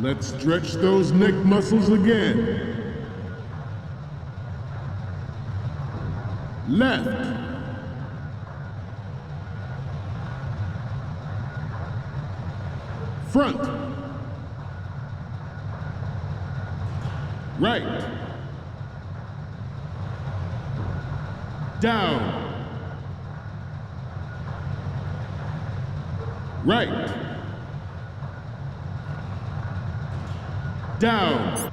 Let's stretch those neck muscles again. Left. Front. Right. Down. Right. Down.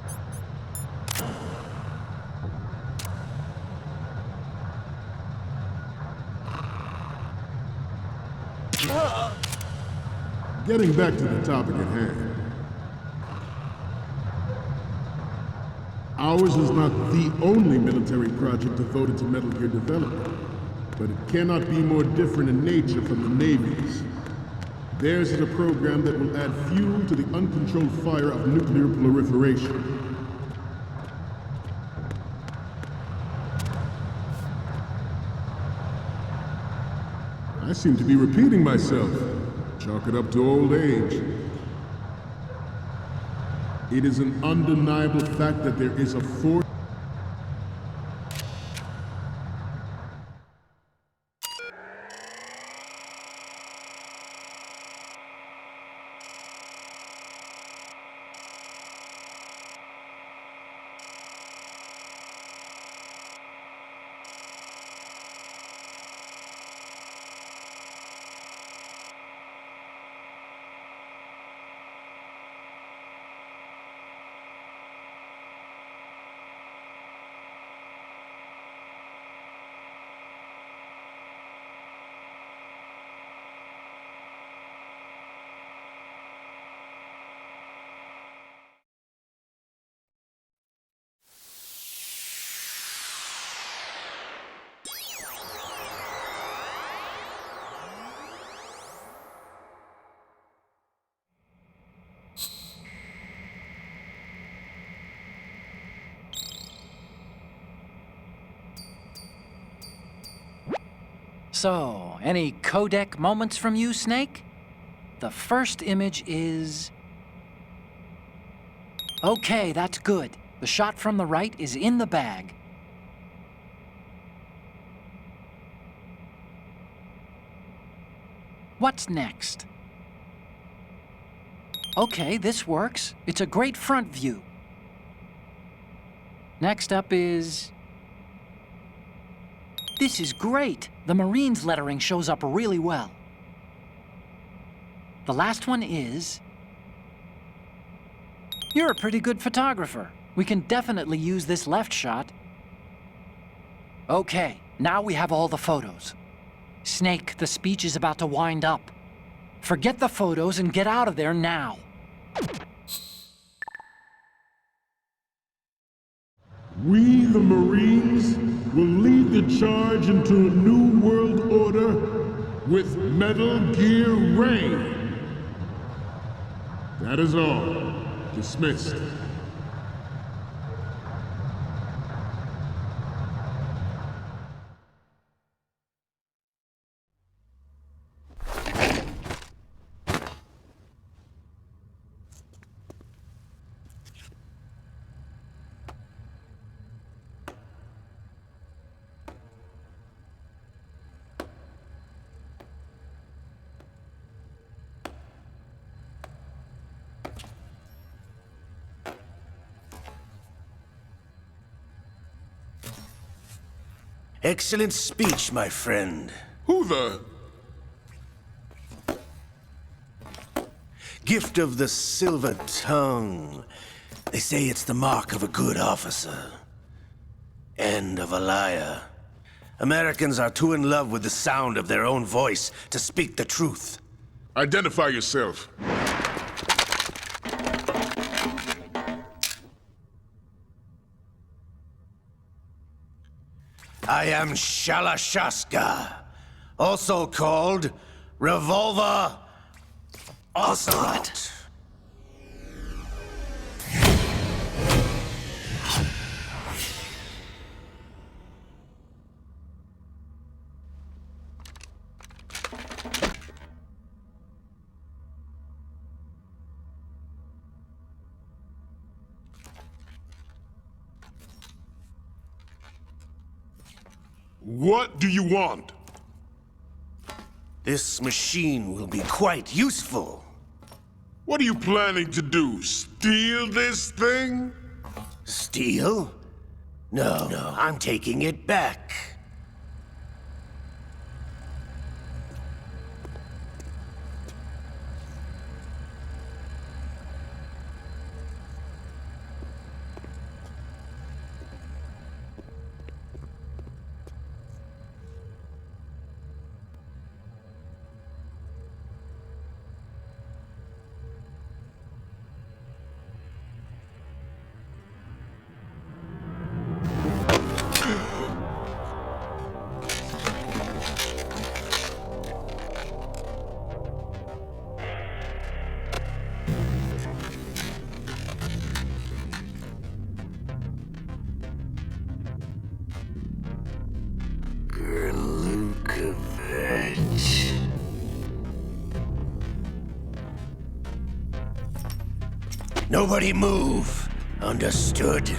Getting back to the topic at hand. Ours is not the only military project devoted to Metal Gear development, but it cannot be more different in nature from the Navy's. Theirs is a program that will add fuel to the uncontrolled fire of nuclear proliferation. I seem to be repeating myself. Chalk it up to old age. It is an undeniable fact that there is a force. So, any codec moments from you, Snake? The first image is... Okay, that's good. The shot from the right is in the bag. What's next? Okay, this works. It's a great front view. Next up is... This is great. The Marines lettering shows up really well. The last one is... You're a pretty good photographer. We can definitely use this left shot. Okay, now we have all the photos. Snake, the speech is about to wind up. Forget the photos and get out of there now. We, the Marines, will lead the charge into a new world order with Metal Gear Reign. That is all. Dismissed. Excellent speech, my friend. Who the... Gift of the silver tongue. They say it's the mark of a good officer. And of a liar. Americans are too in love with the sound of their own voice to speak the truth. Identify yourself. I am Shalashaska, also called Revolver Ocelot. What do you want? This machine will be quite useful. What are you planning to do? Steal this thing? Steal? No, I'm taking it back. Nobody move. Understood?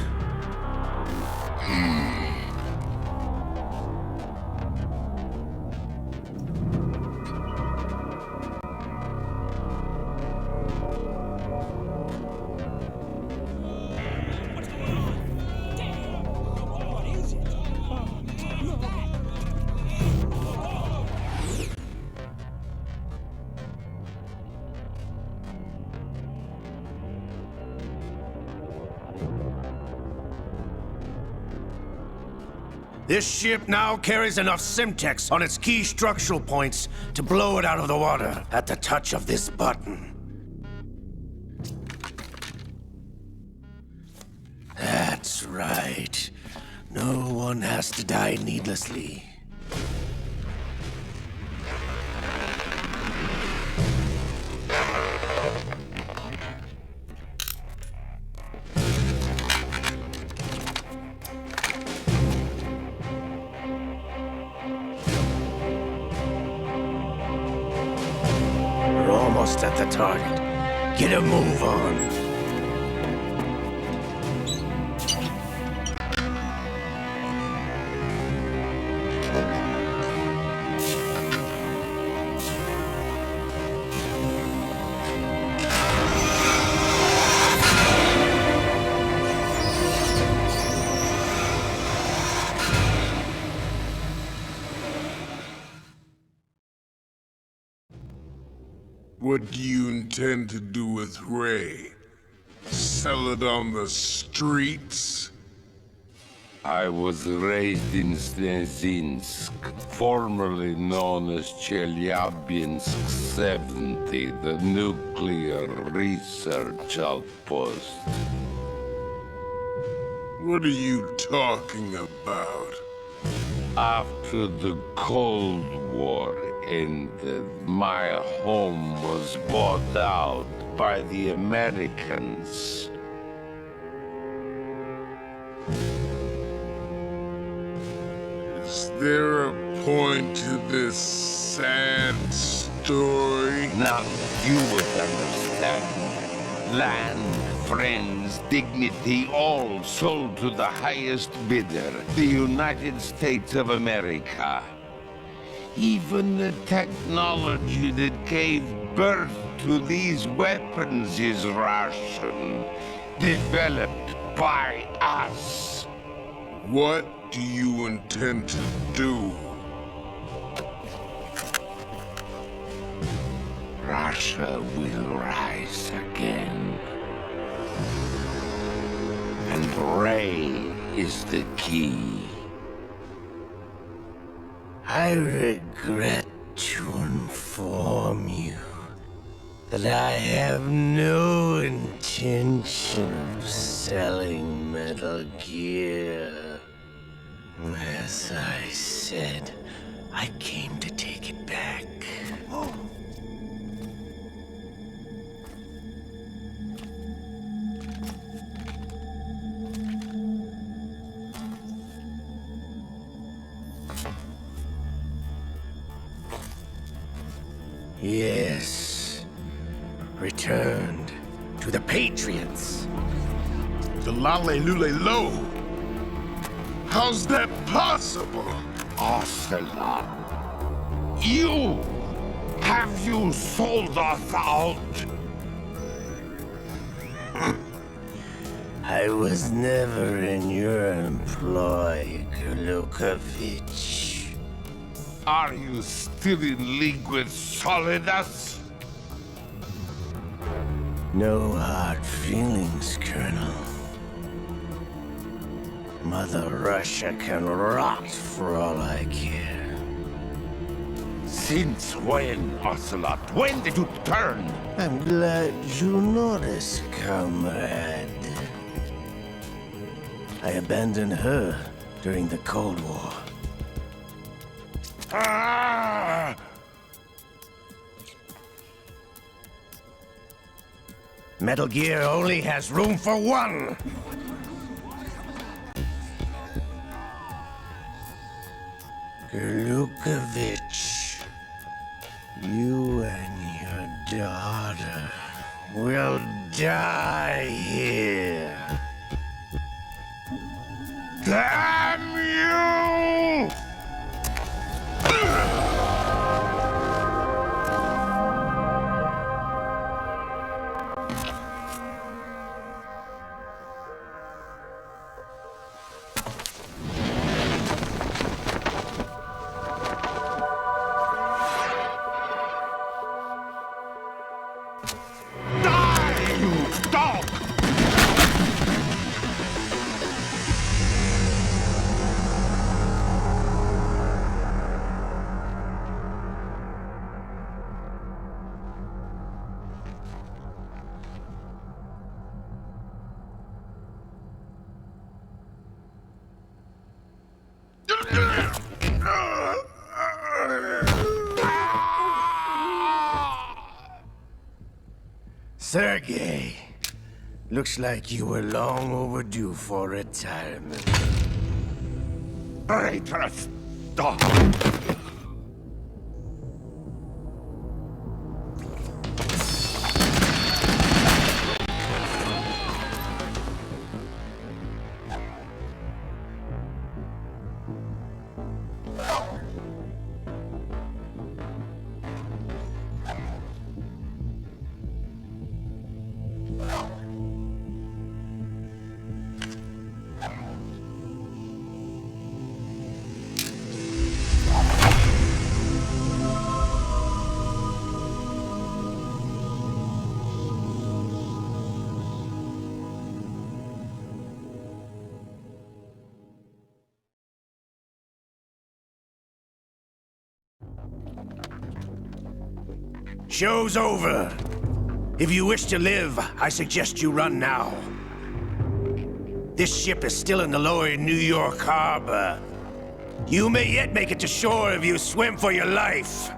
This ship now carries enough Simtex on its key structural points to blow it out of the water at the touch of this button. That's right. No one has to die needlessly. Almost at the target. Get a move on. What do you intend to do with Ray? Sell it on the streets? I was raised in Snezinsk, formerly known as Chelyabinsk 70, the nuclear research outpost. What are you talking about? After the Cold War ended, my home was bought out by the Americans. Is there a point to this sad story? Now you would understand. Land, friends, dignity, all sold to the highest bidder, the United States of America. Even the technology that gave birth to these weapons is Russian, developed by us. What do you intend to do? Russia will rise again. And Ray is the key. I regret to inform you that I have no intention of selling Metal Gear. As I said, I came to take it back. Yes. Returned to the Patriots. The Lale Lule Lo? How's that possible? Ocelot. You! Have you sold us out? I was never in your employ, Glukovich. Are you still in league with Solidus? No hard feelings, Colonel. Mother Russia can rot for all I care. Since when, Ocelot? When did you turn? I'm glad you noticed, comrade. I abandoned her during the Cold War. Ah! Metal Gear only has room for one! Glukovich, you and your daughter will die here. Damn you! Die, you dog! Sergei, looks like you were long overdue for retirement. Traitorous dog! Show's over. If you wish to live, I suggest you run now. This ship is still in the lower New York harbor. You may yet make it to shore if you swim for your life.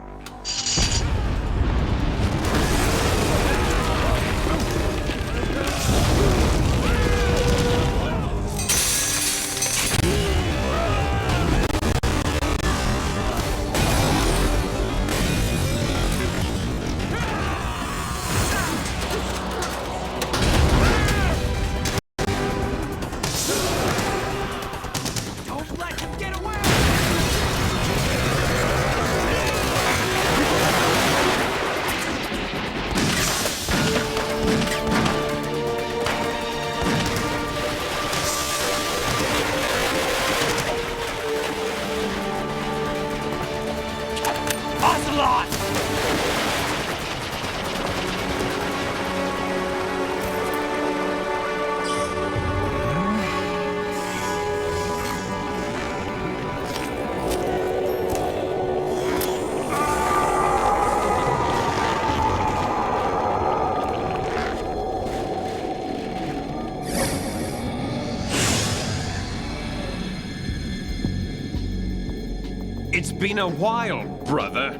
It's been a while, brother.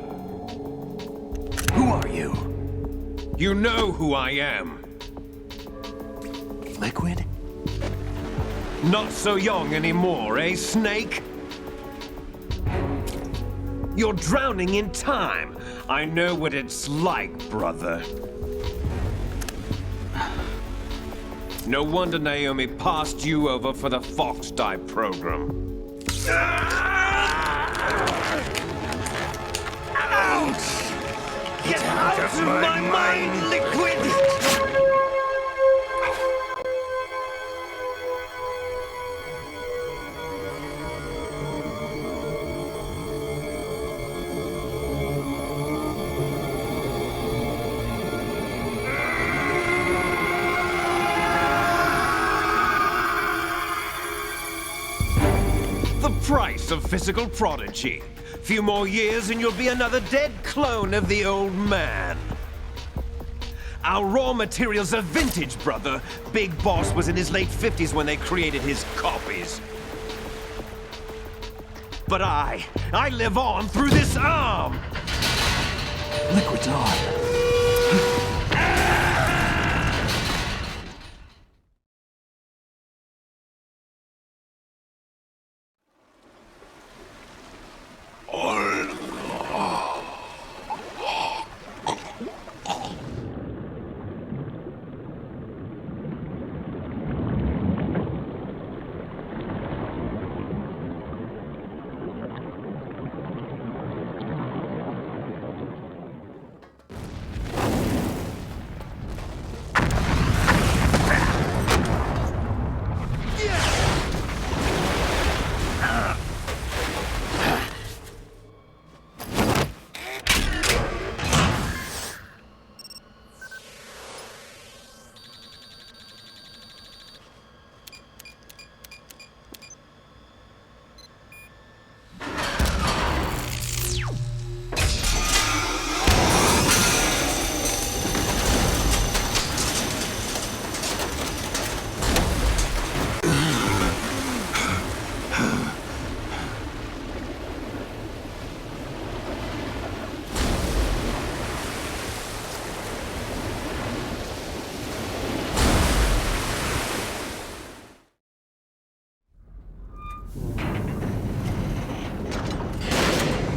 Who are you? You know who I am. Liquid? Not so young anymore, eh, Snake? You're drowning in time. I know what it's like, brother. No wonder Naomi passed you over for the Fox Die program. Get out of my mind, liquid! The price of physical prodigy. Few more years and you'll be another dead clone of the old man. Our raw materials are vintage, brother. Big Boss was in his late 50s when they created his copies. But I live on through this arm! Liquid's on.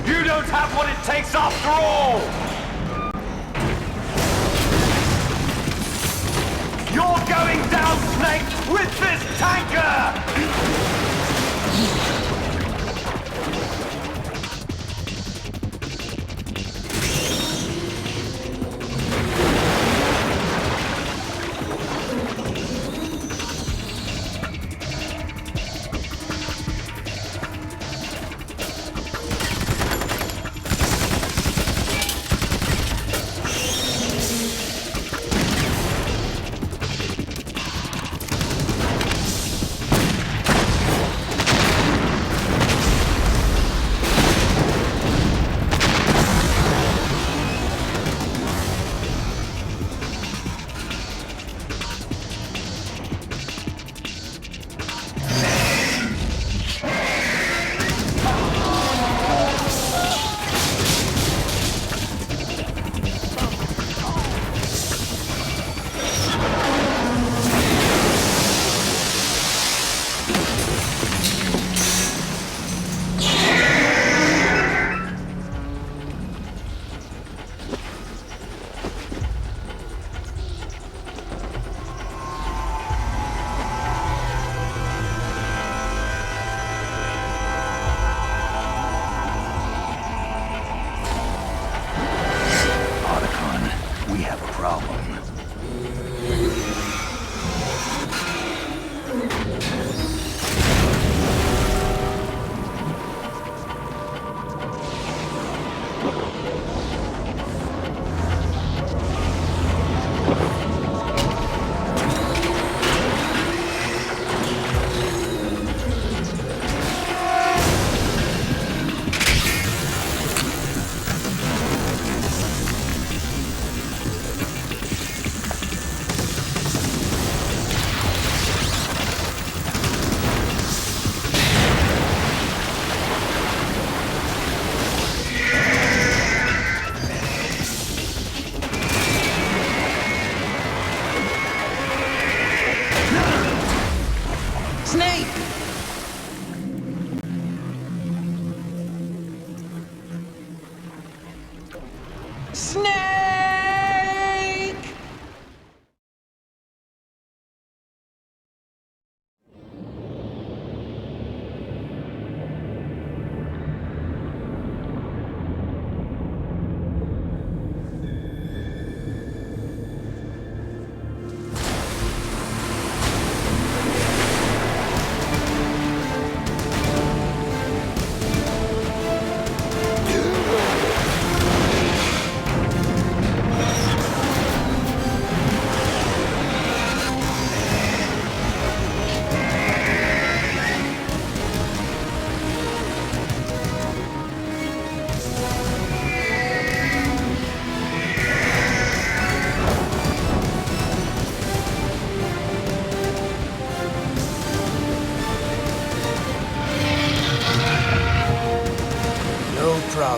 You don't have what it takes after all! You're going down, Snake, with this tanker!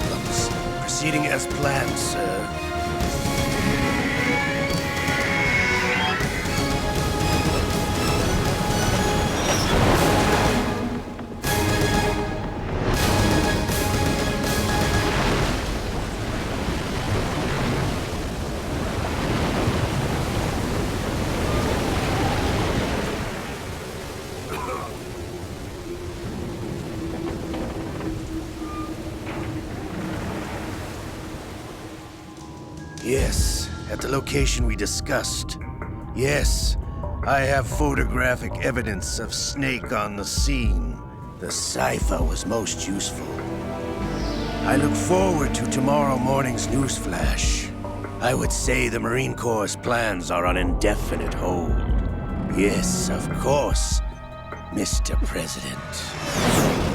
problems. Proceeding as planned, sir. Yes, at the location we discussed. Yes, I have photographic evidence of Snake on the scene. The cipher was most useful. I look forward to tomorrow morning's newsflash. I would say the Marine Corps' plans are on indefinite hold. Yes, of course, Mr. President.